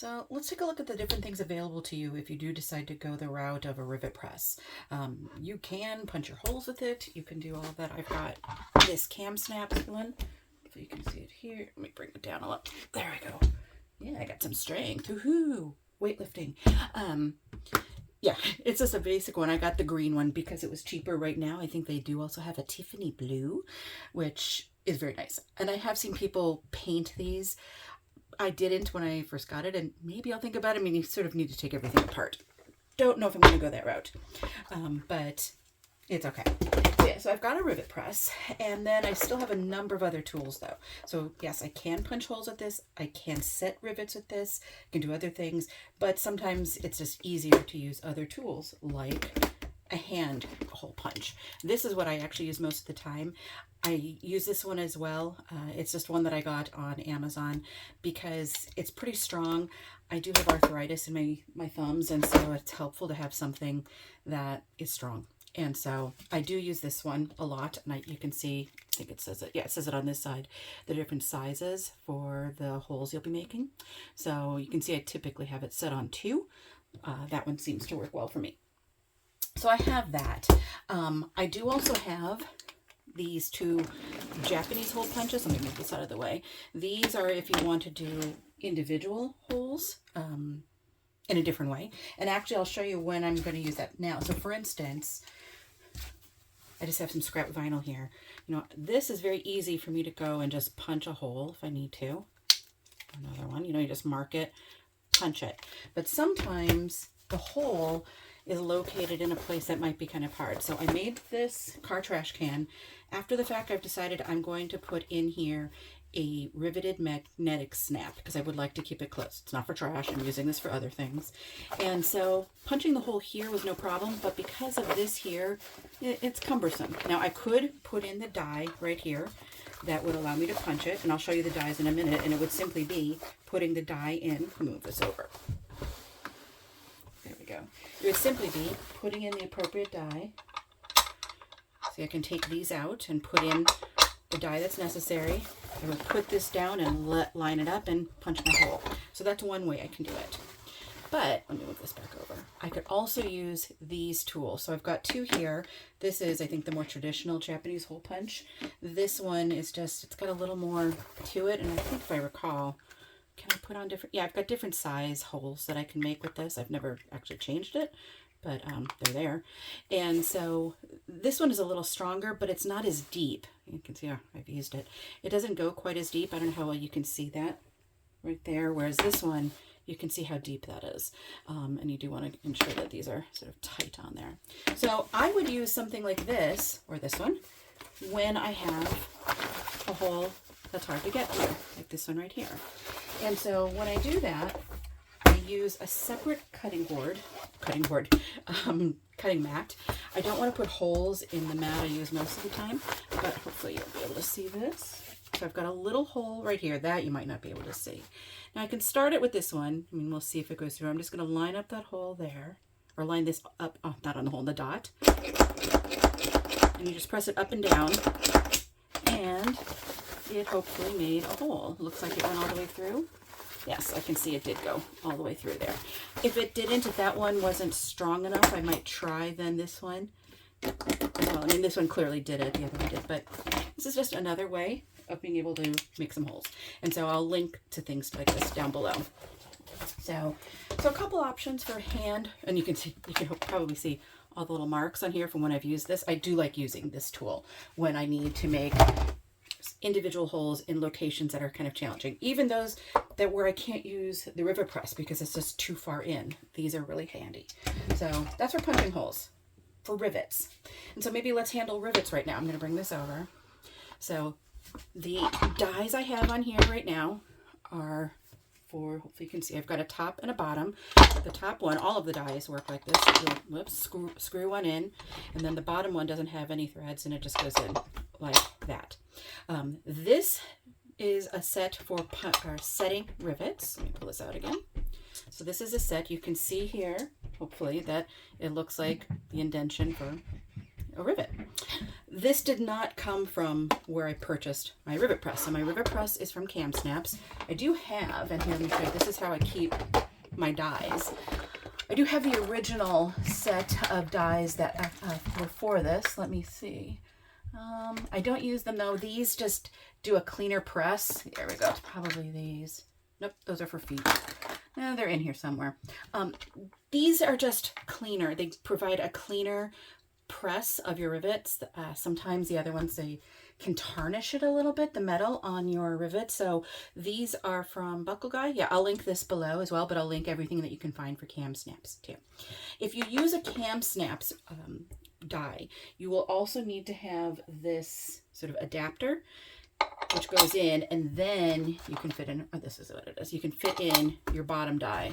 So let's take a look at the different things available to you if you do decide to go the route of a rivet press. You can punch your holes with it. You can do all of that. I've got this cam snap one. If you can see it here. Let me bring it down a little. There we go. Yeah, I got some strength. Woohoo! Weightlifting. Yeah, it's just a basic one. I got the green one because it was cheaper right now. I think they do also have a Tiffany blue, which is very nice. And I have seen people paint these. I didn't when I first got it, and maybe I'll think about it. I mean, you sort of need to take everything apart. Don't know if I'm going to go that route, but it's okay. So yeah, so I've got a rivet press, and then I still have a number of other tools though. So yes, I can punch holes with this. I can set rivets with this. I can do other things, but sometimes it's just easier to use other tools like a hand hole punch. This is what I actually use most of the time. I use this one as well. It's just one that I got on Amazon because it's pretty strong. I do have arthritis in my thumbs, and so it's helpful to have something that is strong. And so I do use this one a lot, and you can see, I think it says it, yeah, it says it on this side, the different sizes for the holes you'll be making. So you can see I typically have it set on 2. That one seems to work well for me. So I have that. I do also have these 2 Japanese hole punches. Let me move this out of the way. These are if you want to do individual holes in a different way. And actually, I'll show you when I'm going to use that now. So for instance, I just have some scrap vinyl here. You know, this is very easy for me to go and just punch a hole if I need to. Another one, you know, you just mark it, punch it. But sometimes the hole is located in a place that might be kind of hard. So I made this car trash can. After the fact, I've decided I'm going to put in here a riveted magnetic snap because I would like to keep it closed. It's not for trash. I'm using this for other things. And so punching the hole here was no problem, but because of this here, it's cumbersome. Now I could put in the die right here that would allow me to punch it, and I'll show you the dies in a minute, and it would simply be putting the die in. Move this over. There we go. It would simply be putting in the appropriate die. See, I can take these out and put in the die that's necessary. I would put this down and line it up and punch my hole. So that's one way I can do it. But let me move this back over. I could also use these tools. So I've got 2 here. This is, I think, the more traditional Japanese hole punch. This one is just, it's got a little more to it. And I think if I recall, can I put on different, yeah, I've got different size holes that I can make with this. I've never actually changed it, but they're there. And so this one is a little stronger, but it's not as deep. You can see, I've used it. It doesn't go quite as deep. I don't know how well you can see that right there. Whereas this one, you can see how deep that is. And you do want to ensure that these are sort of tight on there. So I would use something like this, or this one, when I have a hole that's hard to get to, like this one right here. And so when I do that, I use a separate cutting mat. I don't want to put holes in the mat I use most of the time, but hopefully you'll be able to see this. So I've got a little hole right here that you might not be able to see. Now I can start it with this one. I mean, we'll see if it goes through. I'm just going to line up that hole there, or line this up, not on the hole, the dot. And you just press it up and down, and it hopefully made a hole. Looks like it went all the way through. Yes, I can see it did go all the way through there. If it didn't, if that one wasn't strong enough, I might try then this one. Well, I mean, this one clearly did it, the other one did, but this is just another way of being able to make some holes. And so I'll link to things like this down below. So a couple options for hand, and you can probably see all the little marks on here from when I've used this. I do like using this tool when I need to make individual holes in locations that are kind of challenging. Even those that where I can't use the rivet press because it's just too far in. These are really handy. So that's for punching holes, for rivets. And so maybe let's handle rivets right now. I'm going to bring this over. So the dies I have on here right now are for, hopefully you can see, I've got a top and a bottom. The top one, all of the dies work like this. You'll, whoops, screw one in, and then the bottom one doesn't have any threads and it just goes in like that. This is a set for setting rivets. Let me pull this out again. So this is a set. You can see here, hopefully, that it looks like the indentation for a rivet. This did not come from where I purchased my rivet press. So my rivet press is from Cam Snaps. I do have, and here let me show you, this is how I keep my dies. I do have the original set of dies that were for this. Let me see. I don't use them though. These just do a cleaner press. There we go. It's probably these. Nope, those are for feet. No, they're in here somewhere. These are just cleaner. They provide a cleaner press of your rivets. Sometimes the other ones, they can tarnish it a little bit, the metal on your rivet. So these are from Buckle Guy. Yeah, I'll link this below as well, but I'll link everything that you can find for Cam Snaps too. If you use a Cam Snaps die, you will also need to have this sort of adapter which goes in, and then you can fit in, or this is what it is, you can fit in your bottom die,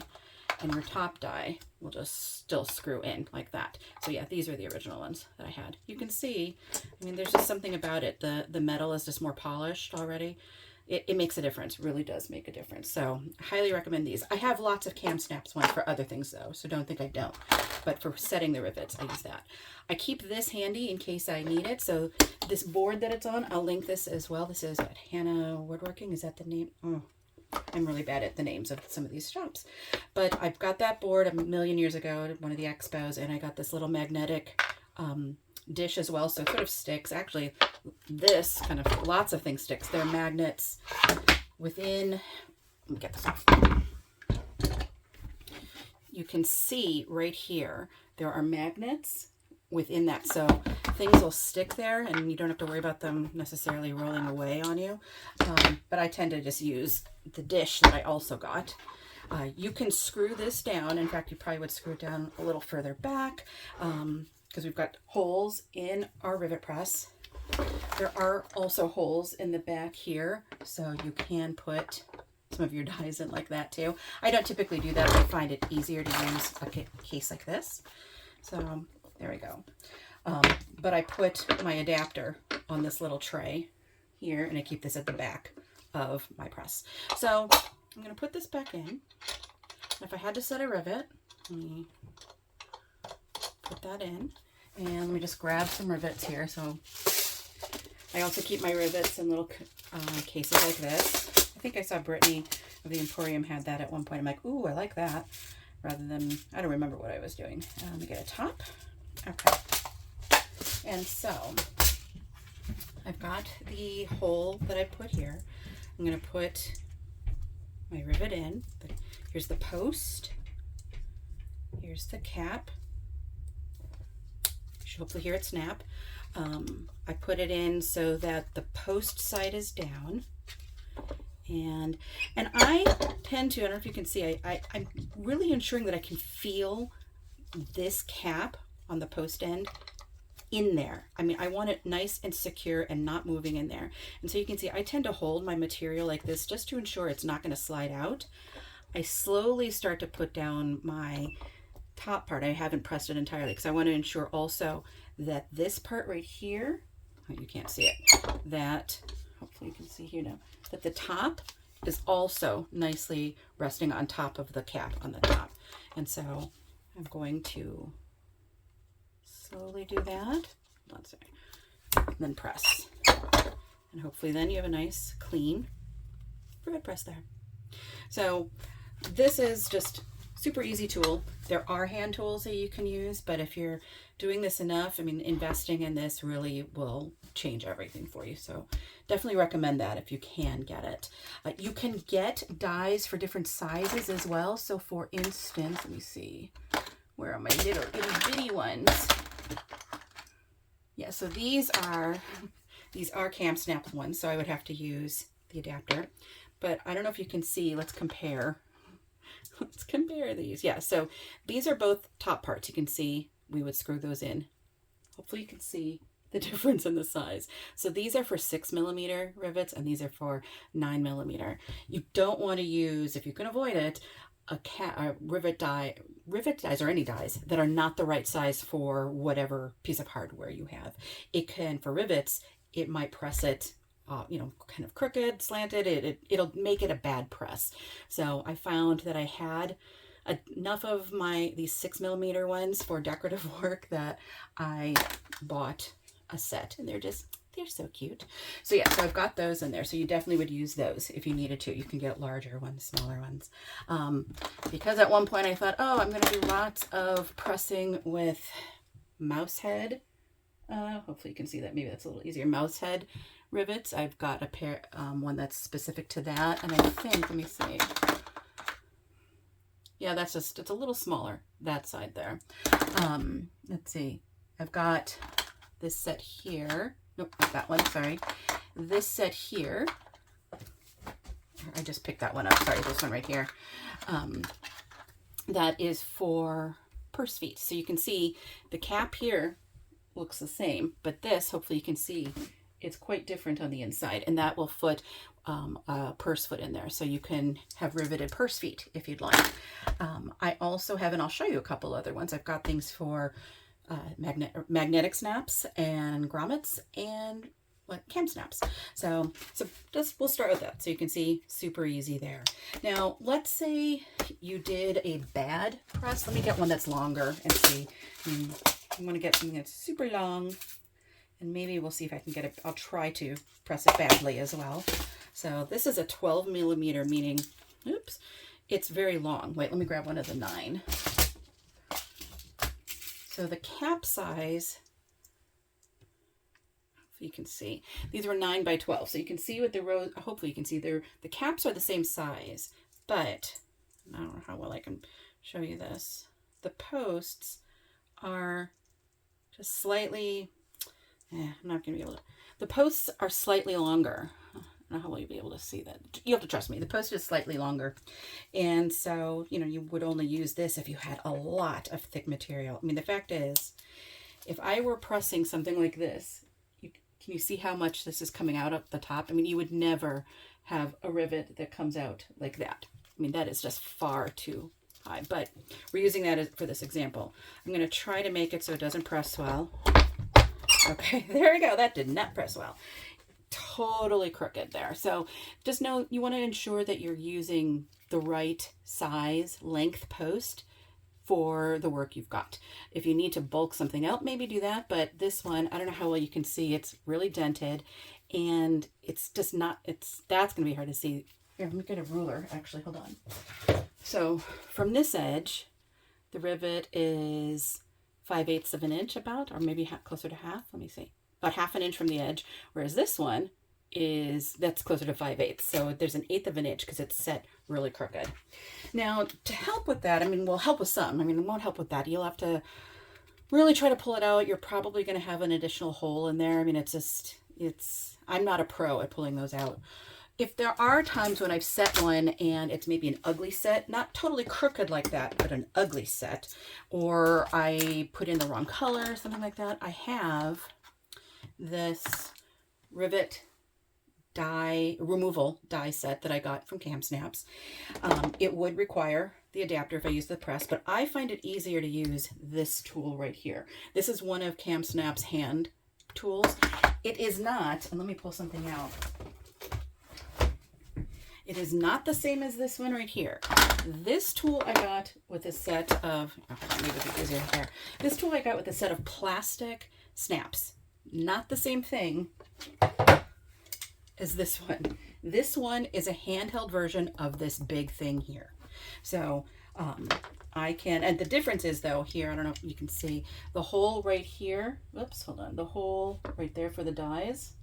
and your top die will just still screw in like that. So yeah, these are the original ones that I had. You can see, I mean, there's just something about it. The metal is just more polished already. It makes a difference, really does make a difference. So I highly recommend these. I have lots of Cam Snaps ones for other things though, so don't think I don't. But for setting the rivets, I use that. I keep this handy in case I need it. So this board that it's on, I'll link this as well. This is at Hannah Woodworking. Is that the name? Oh, I'm really bad at the names of some of these shops. But I've got that board a million years ago at one of the expos, and I got this little magnetic dish as well, so it sort of sticks. Actually, this kind of, lots of things sticks. They're magnets within, let me get this off. You can see right here, there are magnets within that, so things will stick there and you don't have to worry about them necessarily rolling away on you. But I tend to just use the dish that I also got. You can screw this down. In fact, you probably would screw it down a little further back, because we've got holes in our rivet press. There are also holes in the back here, so you can put some of your dies in like that too. I don't typically do that, but I find it easier to use a case like this. So there we go. But I put my adapter on this little tray here, and I keep this at the back of my press. So I'm going to put this back in. If I had to set a rivet, let me put that in, and let me just grab some rivets here. So I also keep my rivets in little cases like this. I think I saw Brittany of the Emporium had that at one point. I'm like, ooh, I like that. Rather than, I don't remember what I was doing. Let me get a top. Okay. And so I've got the hole that I put here. I'm going to put my rivet in. Here's the post. Here's the cap. You should hopefully hear it snap. I put it in so that the post side is down. And I tend to, I don't know if you can see, I'm really ensuring that I can feel this cap on the post end in there. I mean, I want it nice and secure and not moving in there. And so you can see I tend to hold my material like this just to ensure it's not going to slide out. I slowly start to put down my top part. I haven't pressed it entirely because I want to ensure also that this part right here, oh, you can't see it, that, hopefully you can see here now, that the top is also nicely resting on top of the cap on the top. And so I'm going to slowly do that. Let's see. And then press. And hopefully then you have a nice, clean rivet press there. So this is just super easy tool. There are hand tools that you can use, but if you're doing this enough, I mean, investing in this really will change everything for you. So definitely recommend that if you can get it. You can get dies for different sizes as well. So for instance, let me see, where are my little itty bitty ones? Yeah, so these are Cam Snap ones, so I would have to use the adapter. But I don't know if you can see, let's compare. Let's compare these. Yeah, so these are both top parts. You can see we would screw those in. Hopefully you can see the difference in the size. So these are for 6mm rivets and these are for 9mm. You don't want to use, if you can avoid it, a rivet dies or any dies that are not the right size for whatever piece of hardware you have. It can, for rivets, it might press it you know, kind of crooked, slanted. It'll make it a bad press. So I found that I had enough of these 6mm ones for decorative work that I bought a set, and they're so cute. So yeah, so I've got those in there. So you definitely would use those if you needed to. You can get larger ones, smaller ones. Because at one point I thought, oh, I'm going to do lots of pressing with mouse head. Hopefully you can see that. Maybe that's a little easier. Mouse head rivets. I've got a pair, one that's specific to that. And I think, let me see. Yeah, that's just, it's a little smaller, that side there. Let's see. I've got this set here. Nope, not that one, sorry. This set here. I just picked that one up. Sorry, this one right here. That is for purse feet. So you can see the cap here looks the same, but this, hopefully you can see, it's quite different on the inside, and that will put a purse foot in there. So you can have riveted purse feet if you'd like. I also have, and I'll show you a couple other ones. I've got things for magnetic snaps and grommets and cam snaps. So we'll start with that. So you can see, super easy there. Now, let's say you did a bad press. Let me get one that's longer and see. I'm going to get something that's super long, and maybe we'll see if I can get it. I'll try to press it badly as well. So this is a 12 millimeter, meaning, oops, it's very long. Wait, let me grab one of the 9. So the cap size, you can see, these were 9 by 12. So you can see with the rows, hopefully you can see the caps are the same size, but I don't know how well I can show you this. The posts are just slightly, I'm not going to be able to, the posts are slightly longer. I don't know how well you'll be able to see that. You have to trust me. The post is slightly longer. And so, you know, you would only use this if you had a lot of thick material. I mean, the fact is, if I were pressing something like this, can you see how much this is coming out up the top? I mean, you would never have a rivet that comes out like that. I mean, that is just far too high, but we're using that for this example. I'm going to try to make it so it doesn't press well. Okay, there we go. That did not press well. Totally crooked there. So just know you want to ensure that you're using the right size, length post for the work you've got. If you need to bulk something out, maybe do that. But this one, I don't know how well you can see. It's really dented, and it's just not, that's going to be hard to see. Here, let me get a ruler. Actually, hold on. So from this edge, the rivet is 5/8 of an inch about, or maybe closer to half. Let me see. About 1/2 inch from the edge, whereas this one that's closer to 5/8. So there's 1/8 of an inch because it's set really crooked. Now, to help with that, I mean, we'll help with some. I mean, it won't help with that. You'll have to really try to pull it out. You're probably going to have an additional hole in there. I mean, I'm not a pro at pulling those out. If there are times when I've set one and it's maybe an ugly set, not totally crooked like that, but an ugly set, or I put in the wrong color, something like that, I have this rivet removal die set that I got from Cam Snaps. It would require the adapter if I use the press, but I find it easier to use this tool right here. This is one of Cam Snaps' hand tools. It is not, and let me pull something out. It is not the same as this one right here. This tool I got with a set of, maybe it'll be easier there. This tool I got with a set of plastic snaps. Not the same thing as this one. This one is a handheld version of this big thing here. So I can, and the difference is though here, I don't know if you can see, the hole right here, whoops, hold on, the hole right there for the dies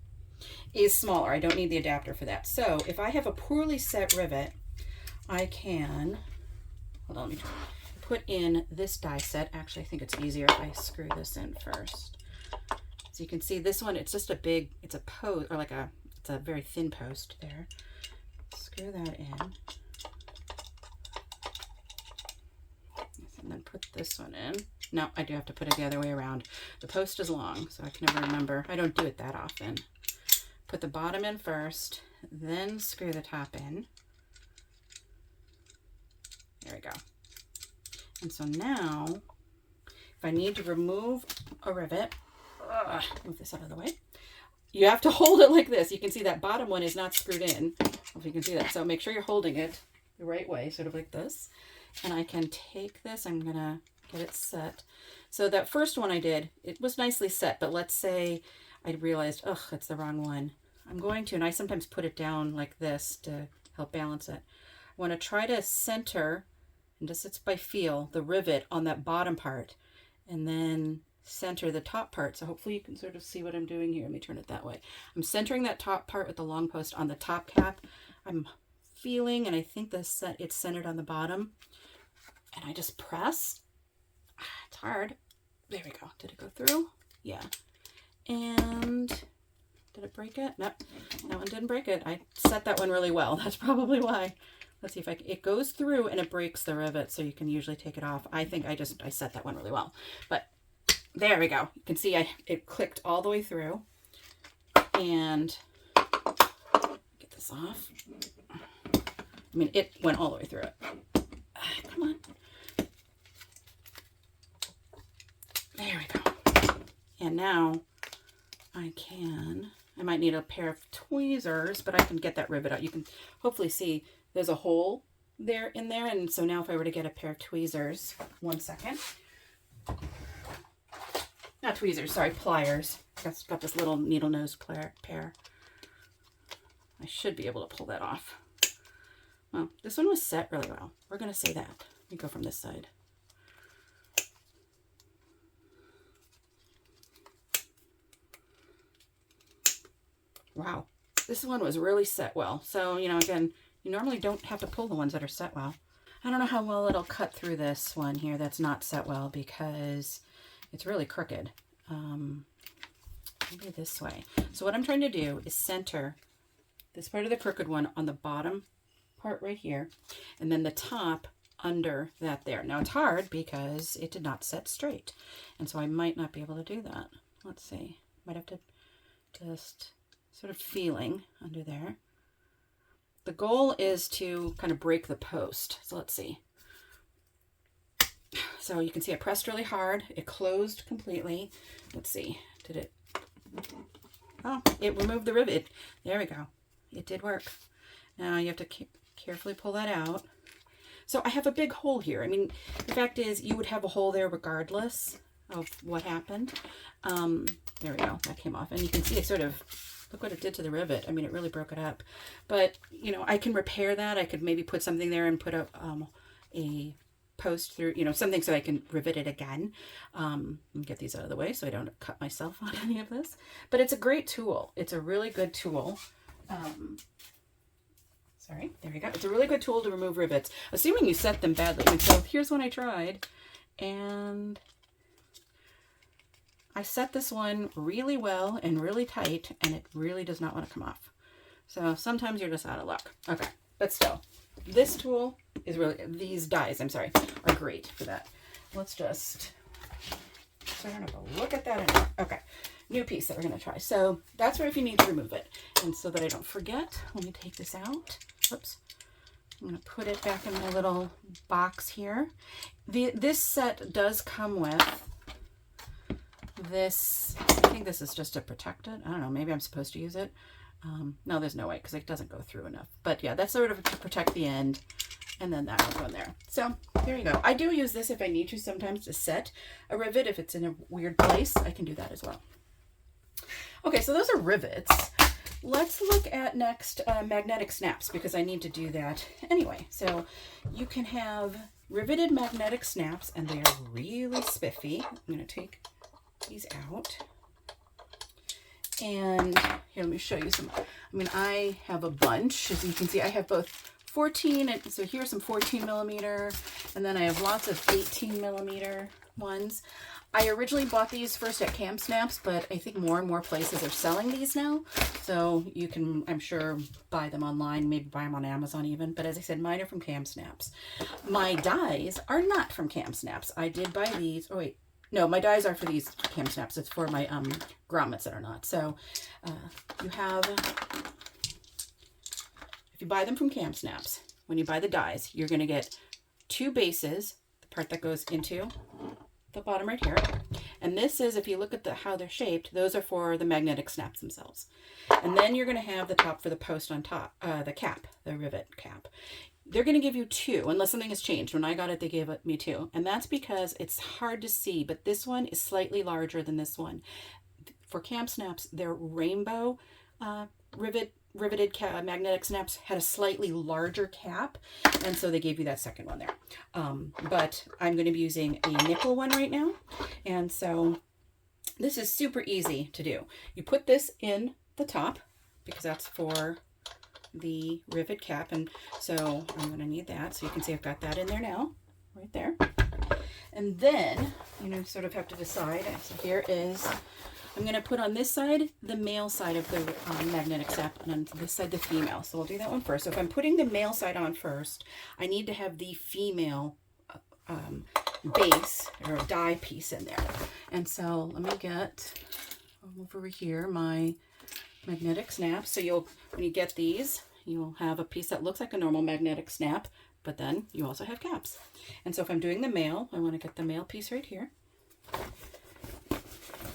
is smaller. I don't need the adapter for that. So if I have a poorly set rivet, I can, hold on, let me put in this die set. Actually, I think it's easier if I screw this in first. So you can see this one, it's just a big, it's a post, or it's a very thin post there. Screw that in. And then put this one in. No, I do have to put it the other way around. The post is long, so I can never remember. I don't do it that often. Put the bottom in first, then screw the top in. There we go. And so now, if I need to remove a rivet, move this out of the way. You have to hold it like this. You can see that bottom one is not screwed in. I don't know if you can see that. So make sure you're holding it the right way, sort of like this. And I can take this, I'm gonna get it set. So that first one I did, it was nicely set, but let's say I realized, ugh, it's the wrong one. I'm going to, and I sometimes put it down like this to help balance it. I want to try to center, and just it's by feel, the rivet on that bottom part, and then center the top part. So hopefully you can sort of see what I'm doing here. Let me turn it that way. I'm centering that top part with the long post on the top cap. I'm feeling, and I think it's centered on the bottom, and I just press. It's hard. There we go. Did it go through? Yeah. And did it break it? Nope, that one didn't break it. I set that one really well. That's probably why. Let's see if it goes through and it breaks the rivet, so you can usually take it off. I think I set that one really well. But there we go. You can see it clicked all the way through. And get this off. I mean, it went all the way through it. Come on. There we go. And now I might need a pair of tweezers, but I can get that rivet out. You can hopefully see there's a hole there in there. And so now if I were to get a pair of tweezers, 1 second. Not tweezers, sorry, pliers. I've got this little needle nose pair. I should be able to pull that off. Well, this one was set really well. We're going to say that. Let me go from this side. Wow, this one was really set well. So, you know, again, you normally don't have to pull the ones that are set well. I don't know how well it'll cut through this one here that's not set well because it's really crooked. Maybe this way. So what I'm trying to do is center this part of the crooked one on the bottom part right here, and then the top under that there. Now it's hard because it did not set straight, and so I might not be able to do that. Let's see. Might have to just sort of feeling under there. The goal is to kind of break the post. So let's see. So you can see I pressed really hard. It closed completely. Let's see. Did it? Oh, it removed the rivet. There we go. It did work. Now you have to carefully pull that out. So I have a big hole here. I mean, the fact is you would have a hole there regardless of what happened. There we go. That came off. And you can see it sort of, look what it did to the rivet. I mean, it really broke it up. But, you know, I can repair that. I could maybe put something there and put a post through, you know, something so I can rivet it again. Get these out of the way so I don't cut myself on any of this. But it's a great tool. It's a really good tool. Sorry, there we go. It's a really good tool to remove rivets, assuming you set them badly. And so here's one I tried, and I set this one really well and really tight, and it really does not want to come off. So sometimes you're just out of luck. Okay, but still, this tool is really, these dies, I'm sorry, are great for that. Let's just turn up a look at that. And, okay, new piece that we're going to try. So that's where if you need to remove it. And so that I don't forget, let me take this out. Whoops. I'm going to put it back in my little box here. This set does come with this. I think this is just to protect it. I don't know. Maybe I'm supposed to use it. No, there's no way because it doesn't go through enough. But yeah, that's sort of to protect the end. And then that will go in there. So there you go. I do use this if I need to sometimes to set a rivet. If it's in a weird place, I can do that as well. Okay, so those are rivets. Let's look at next magnetic snaps because I need to do that anyway. So you can have riveted magnetic snaps and they are really spiffy. I'm going to take these out. And here, let me show you some. I mean, I have a bunch. As you can see, I have both 14, and so here's some 14 millimeter, and then I have lots of 18 millimeter ones. I originally bought these first at Cam Snaps, but I think more and more places are selling these now. So you can, I'm sure, buy them online, maybe buy them on Amazon even. But as I said, mine are from Cam Snaps. My dies are not from Cam Snaps. I did buy these. Oh, wait. No, my dies are for these Cam Snaps. It's for my grommets that are not. So you have, if you buy them from Cam Snaps, when you buy the dies, you're going to get 2 bases, the part that goes into the bottom right here. And this is, if you look at how they're shaped, those are for the magnetic snaps themselves. And then you're going to have the top for the post on top, the cap, the rivet cap. they're going to give you 2 unless something has changed. When I got it, they gave me 2. And that's because it's hard to see, but this one is slightly larger than this one. For cam snaps, their rainbow riveted magnetic snaps had a slightly larger cap, and so they gave you that second one there. But I'm going to be using a nickel one right now, and so this is super easy to do. You put this in the top because that's for the rivet cap, and so I'm going to need that. So you can see I've got that in there now, right there. And then, you know, sort of have to decide. So here is, I'm going to put on this side the male side of the magnetic snap, and on this side the female. So we'll do that one first. So if I'm putting the male side on first, I need to have the female base or die piece in there. And so let me get over here my magnetic snap. So when you get these, you'll have a piece that looks like a normal magnetic snap, but then you also have caps. And so if I'm doing the male, I want to get the male piece right here.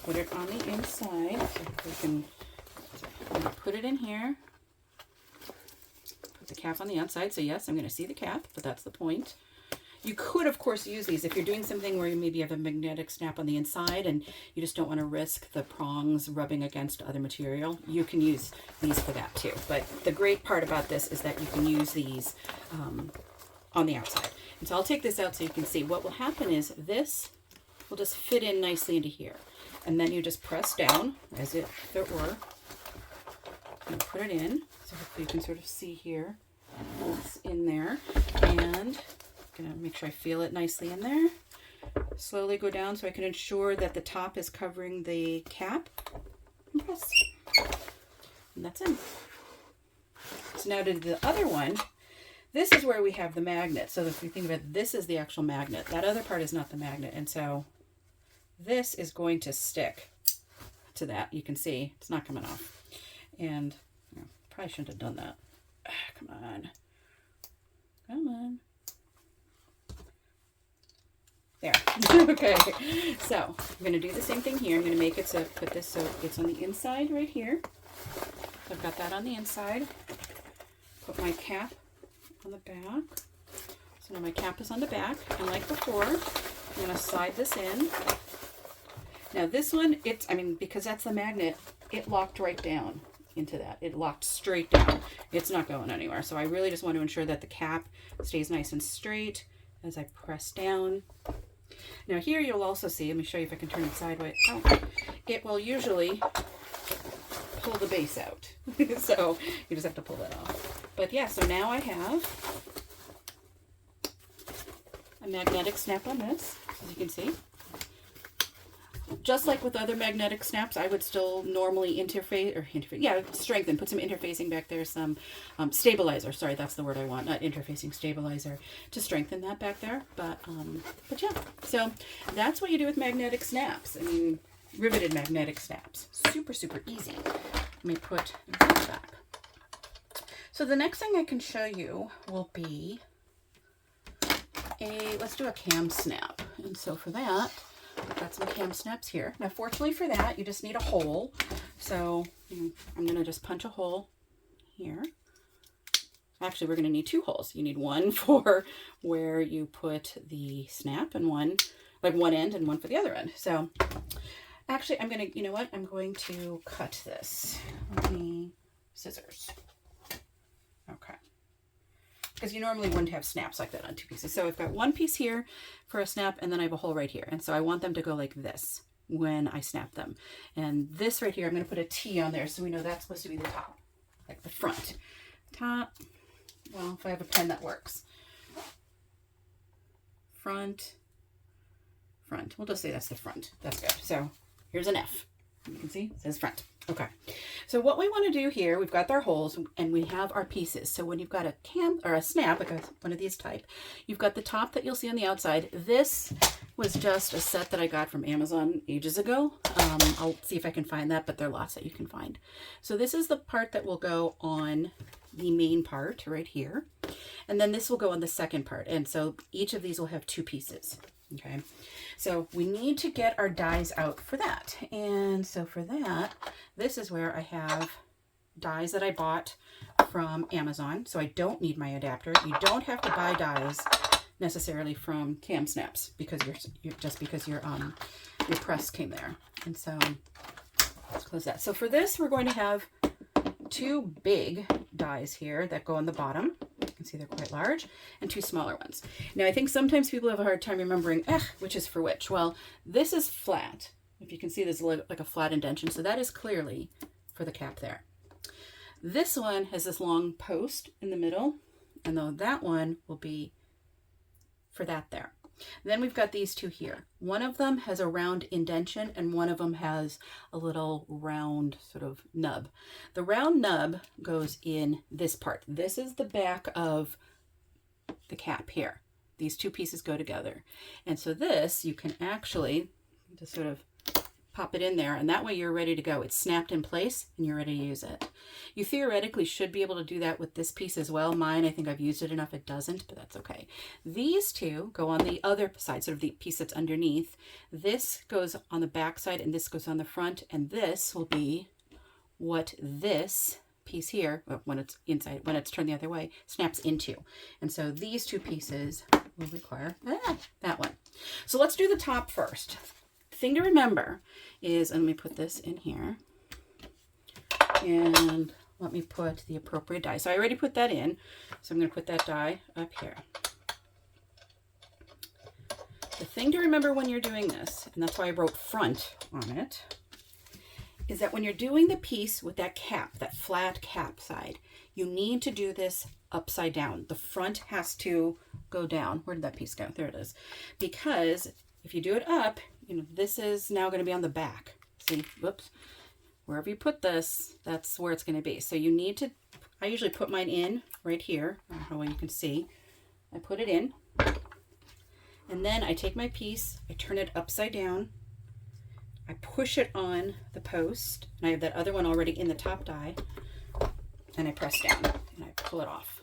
Put it on the inside. So we can put it in here. Put the cap on the outside. So yes, I'm going to see the cap, but that's the point. You could, of course, use these if you're doing something where you maybe have a magnetic snap on the inside and you just don't want to risk the prongs rubbing against other material. You can use these for that too. But the great part about this is that you can use these on the outside. And so I'll take this out so you can see. What will happen is this will just fit in nicely into here. And then you just press down as if it were. And put it in. So hopefully you can sort of see here. It's in there. And I'm going to make sure I feel it nicely in there. Slowly go down so I can ensure that the top is covering the cap. And press. And that's in. So now to the other one, this is where we have the magnet. So if you think about it, this is the actual magnet. That other part is not the magnet. And so this is going to stick to that. You can see it's not coming off. And probably shouldn't have done that. Come on. Come on. There. Okay. So I'm going to do the same thing here. I'm going to make it so, put this so it's on the inside right here. So I've got that on the inside. Put my cap on the back. So now my cap is on the back. And like before, I'm going to slide this in. Now this one, because that's the magnet, it locked right down into that. It locked straight down. It's not going anywhere. So I really just want to ensure that the cap stays nice and straight as I press down. Now here you'll also see, let me show you if I can turn it sideways. Oh, it will usually pull the base out. So you just have to pull that off. But yeah, so now I have a magnetic snap on this, as you can see. Just like with other magnetic snaps, I would still normally strengthen, put some interfacing back there, some stabilizer. Sorry, that's the word I want, not interfacing, stabilizer, to strengthen that back there. But yeah, so that's what you do with magnetic snaps. I mean, riveted magnetic snaps. Super, super easy. Let me put that back. So the next thing I can show you will be let's do a cam snap. And so for that, I've got some cam snaps here. Now, fortunately for that, you just need a hole. So I'm going to just punch a hole here. Actually, we're going to need 2 holes. You need one for where you put the snap and one, like one end and one for the other end. So actually, I'm going to, you know what? I'm going to cut this. Let me, scissors. Okay. Because you normally wouldn't have snaps like that on 2 pieces. So I've got one piece here for a snap, and then I have a hole right here. And so I want them to go like this when I snap them. And this right here, I'm going to put a T on there so we know that's supposed to be the top, like the front. Top. Well, if I have a pen that works. Front. Front. We'll just say that's the front. That's good. So here's an F. You can see it says front. Okay, so what we want to do here, we've got our holes and we have our pieces. So when you've got a cam or a snap, like one of these type, you've got the top that you'll see on the outside. This was just a set that I got from Amazon ages ago. I'll see if I can find that, but there are lots that you can find. So this is the part that will go on the main part right here. And then this will go on the second part. And so each of these will have 2 pieces. Okay, so we need to get our dies out for that. And so for that, this is where I have dies that I bought from Amazon, so I don't need my adapter. You don't have to buy dies necessarily from Cam Snaps because your press came there. And so let's close that. So for this, we're going to have 2 big dies here that go on the bottom. You can see they're quite large, and 2 smaller ones. Now, I think sometimes people have a hard time remembering which is for which. Well, this is flat. If you can see, there's like a flat indentation, so that is clearly for the cap there. This one has this long post in the middle, and though that one will be for that there. Then we've got these 2 here. One of them has a round indentation and one of them has a little round sort of nub. The round nub goes in this part. This is the back of the cap here. These 2 pieces go together. And so this, you can actually just sort of pop it in there, and that way you're ready to go. It's snapped in place and you're ready to use it. You theoretically should be able to do that with this piece as well. Mine, I think I've used it enough, it doesn't, but that's okay. These 2 go on the other side, sort of the piece that's underneath. This goes on the back side and this goes on the front, and this will be what this piece here, when it's inside, when it's turned the other way, snaps into. And so these 2 pieces will require that one. So let's do the top first. Thing to remember is, and let me put this in here, and let me put the appropriate die. So I already put that in, so I'm going to put that die up here. The thing to remember when you're doing this, and that's why I wrote front on it, is that when you're doing the piece with that cap, that flat cap side, you need to do this upside down. The front has to go down. Where did that piece go? There it is. Because if you do it up, you know, this is now going to be on the back. See, whoops, wherever you put this, that's where it's going to be. So you need to, I usually put mine in right here. I don't know how well you can see. I put it in, and then I take my piece, I turn it upside down, I push it on the post, and I have that other one already in the top die, and I press down, and I pull it off.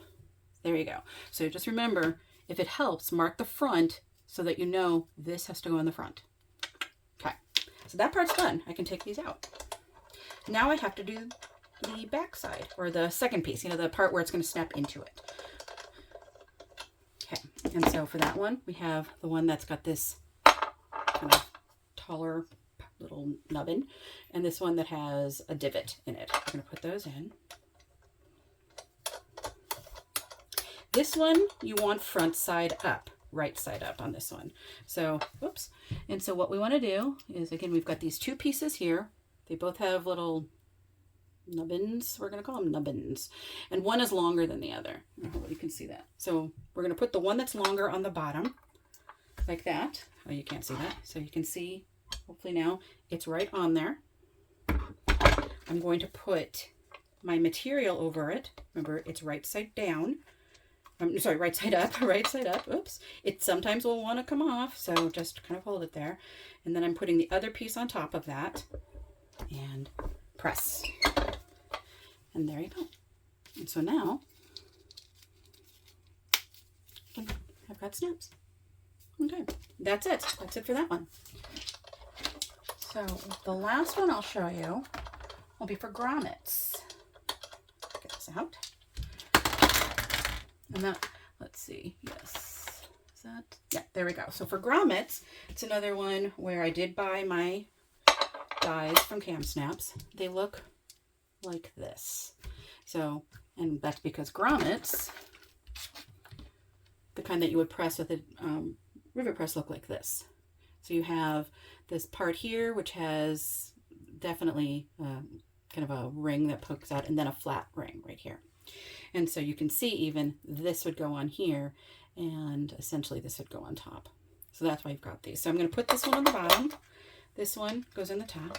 There you go. So just remember, if it helps, mark the front so that you know this has to go in the front. Okay, so that part's done. I can take these out. Now I have to do the back side, or the second piece, you know, the part where it's going to snap into it. Okay, and so for that one, we have the one that's got this kind of taller little nubbin, and this one that has a divot in it. I'm going to put those in. This one, you want front side up, right side up on this one. So, whoops. And so what we want to do is, again, we've got these 2 pieces here. They both have little nubbins. We're going to call them nubbins. And one is longer than the other. I don't know if you can see that. So we're going to put the one that's longer on the bottom, like that. Oh, you can't see that. So you can see, hopefully now, it's right on there. I'm going to put my material over it. Remember, it's right side down. I'm sorry, right side up, right side up. Oops. It sometimes will want to come off, so just kind of hold it there. And then I'm putting the other piece on top of that and press. And there you go. And so now I've got snaps. Okay, that's it. That's it for that one. So the last one I'll show you will be for grommets. Get this out. And that, let's see, yes, is that, yeah, there we go. So for grommets, it's another one where I did buy my dies from Cam Snaps. They look like this. So, and that's because grommets, the kind that you would press with a rivet press, look like this. So you have this part here, which has definitely kind of a ring that pokes out, and then a flat ring right here. And so you can see even this would go on here, and essentially this would go on top. So that's why you've got these. So I'm going to put this one on the bottom. This one goes on the top.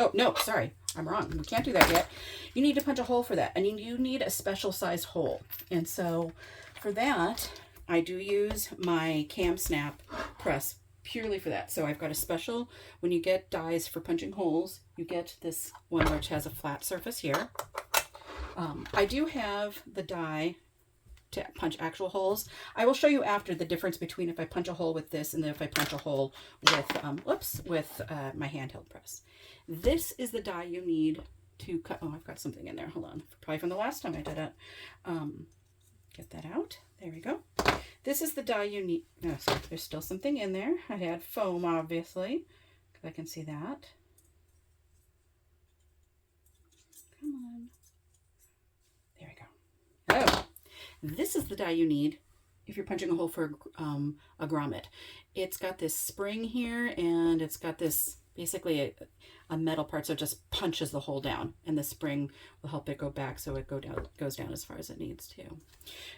Oh, no, sorry, I'm wrong. We can't do that yet. You need to punch a hole for that, and you need a special sized hole. And so for that, I do use my Cam Snap press purely for that. So I've got a special, when you get dies for punching holes, you get this one which has a flat surface here. I do have the die to punch actual holes. I will show you after the difference between if I punch a hole with this and then if I punch a hole with, my handheld press. This is the die you need to cut. Oh, I've got something in there. Hold on. Probably from the last time I did it. Get that out. There we go. This is the die you need. No, sorry, there's still something in there. I had foam, obviously, because I can see that. Come on. There we go. Oh, this is the die you need if you're punching a hole for a grommet. It's got this spring here, and it's got this basically a metal part, so it just punches the hole down, and the spring will help it go back so it goes down as far as it needs to.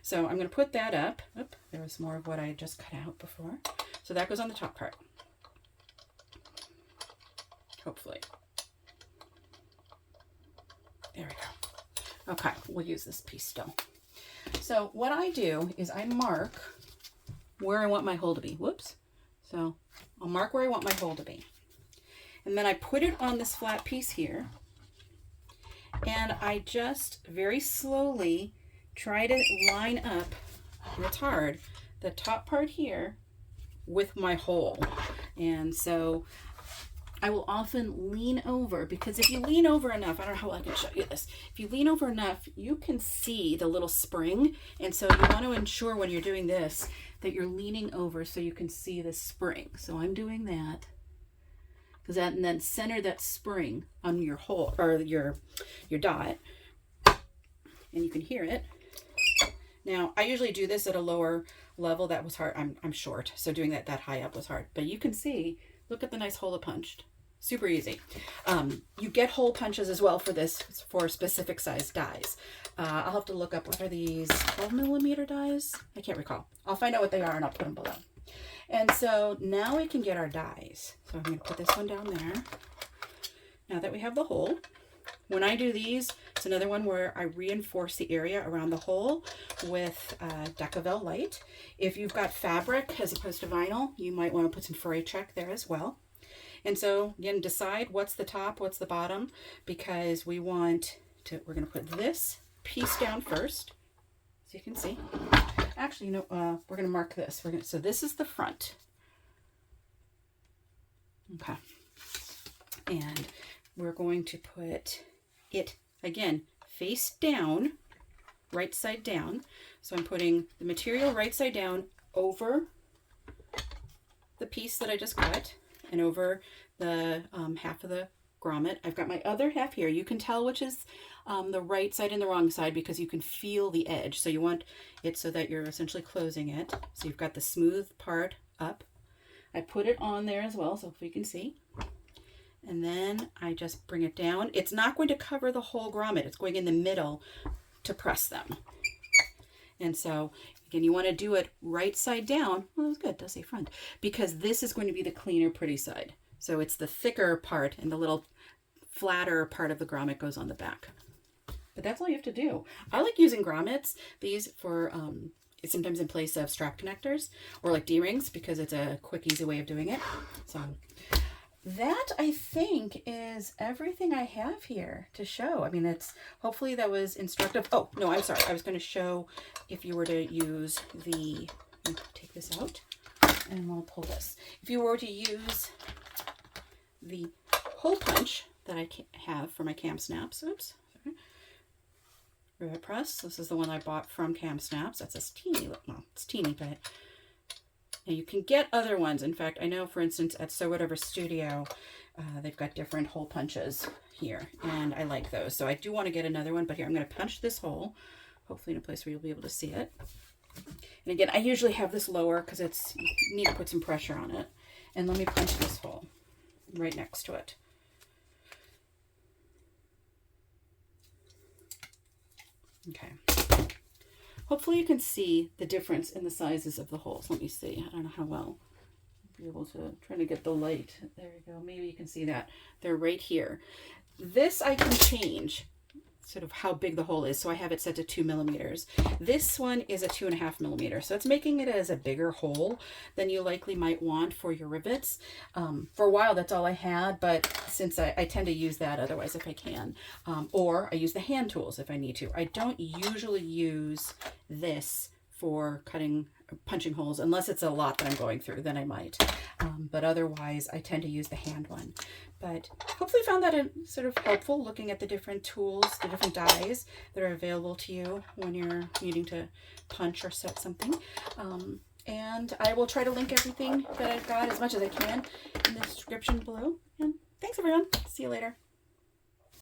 So I'm going to put that up. Oop, there was more of what I just cut out before. So that goes on the top part. Hopefully. There we go. Okay, we'll use this piece still. So what I do is I mark where I want my hole to be. Whoops. So I'll mark where I want my hole to be. And then I put it on this flat piece here. And I just very slowly try to line up, and it's hard, the top part here with my hole. And so I will often lean over, because if you lean over enough, I don't know how I can show you this. If you lean over enough, you can see the little spring. And so you want to ensure when you're doing this that you're leaning over so you can see the spring. So I'm doing that. And then center that spring on your hole, or your dot, and you can hear it. Now, I usually do this at a lower level. That was hard. I'm short, so doing that high up was hard. But you can see, look at the nice hole it punched. Super easy. You get hole punches as well for this, for specific size dies. I'll have to look up, what are these, 12mm dies? I can't recall. I'll find out what they are and I'll put them below. And so now we can get our dies. So I'm going to put this one down there. Now that we have the hole, when I do these, it's another one where I reinforce the area around the hole with Decavel light. If you've got fabric as opposed to vinyl, you might want to put some fray check there as well. And so again, decide what's the top, what's the bottom, because we're going to put this piece down first, so you can see. Actually, you know, we're going to mark this. So this is the front. Okay. And we're going to put it, again, face down, right side down. So I'm putting the material right side down over the piece that I just cut and over the half of the grommet. I've got my other half here. You can tell which is the right side and the wrong side because you can feel the edge. So you want it so that you're essentially closing it. So you've got the smooth part up. I put it on there as well, so if you can see. And then I just bring it down. It's not going to cover the whole grommet. It's going in the middle to press them. And so, again, you want to do it right side down. Well, that was good. It does say front. Because this is going to be the cleaner, pretty side. So it's the thicker part, and the little flatter part of the grommet goes on the back. But that's all you have to do. I like using grommets, these for sometimes in place of strap connectors or like D-rings, because it's a quick, easy way of doing it. So that, I think, is everything I have here to show. I mean, it's hopefully that was instructive. Oh, no, I'm sorry. I was going to show if you were to use the, let me take this out and we'll pull this. If you were to use the hole punch that I have for my cam snaps, oops, sorry. Rivet press. This is the one I bought from Cam Snaps. That's a teeny, well, it's teeny, but now you can get other ones. In fact, I know, for instance, at Sew Whatever Studio, they've got different hole punches here, and I like those. So I do want to get another one, but here I'm going to punch this hole, hopefully in a place where you'll be able to see it. And again, I usually have this lower because it's, you need to put some pressure on it. And let me punch this hole right next to it. Okay. Hopefully you can see the difference in the sizes of the holes. Let me see. I don't know how well I'll be able to, trying to get the light. There you go. Maybe you can see that. They're right here. This I can change sort of how big the hole is. So I have it set to 2 millimeters. This one is a 2.5 millimeter. So it's making it as a bigger hole than you likely might want for your rivets. For a while, that's all I had, but since I tend to use that otherwise if I can, or I use the hand tools if I need to. I don't usually use this for cutting punching holes, unless it's a lot that I'm going through, then I might. But otherwise, I tend to use the hand one. But hopefully you found that sort of helpful, looking at the different tools, the different dies that are available to you when you're needing to punch or set something. And I will try to link everything that I've got as much as I can in the description below. And thanks everyone. See you later.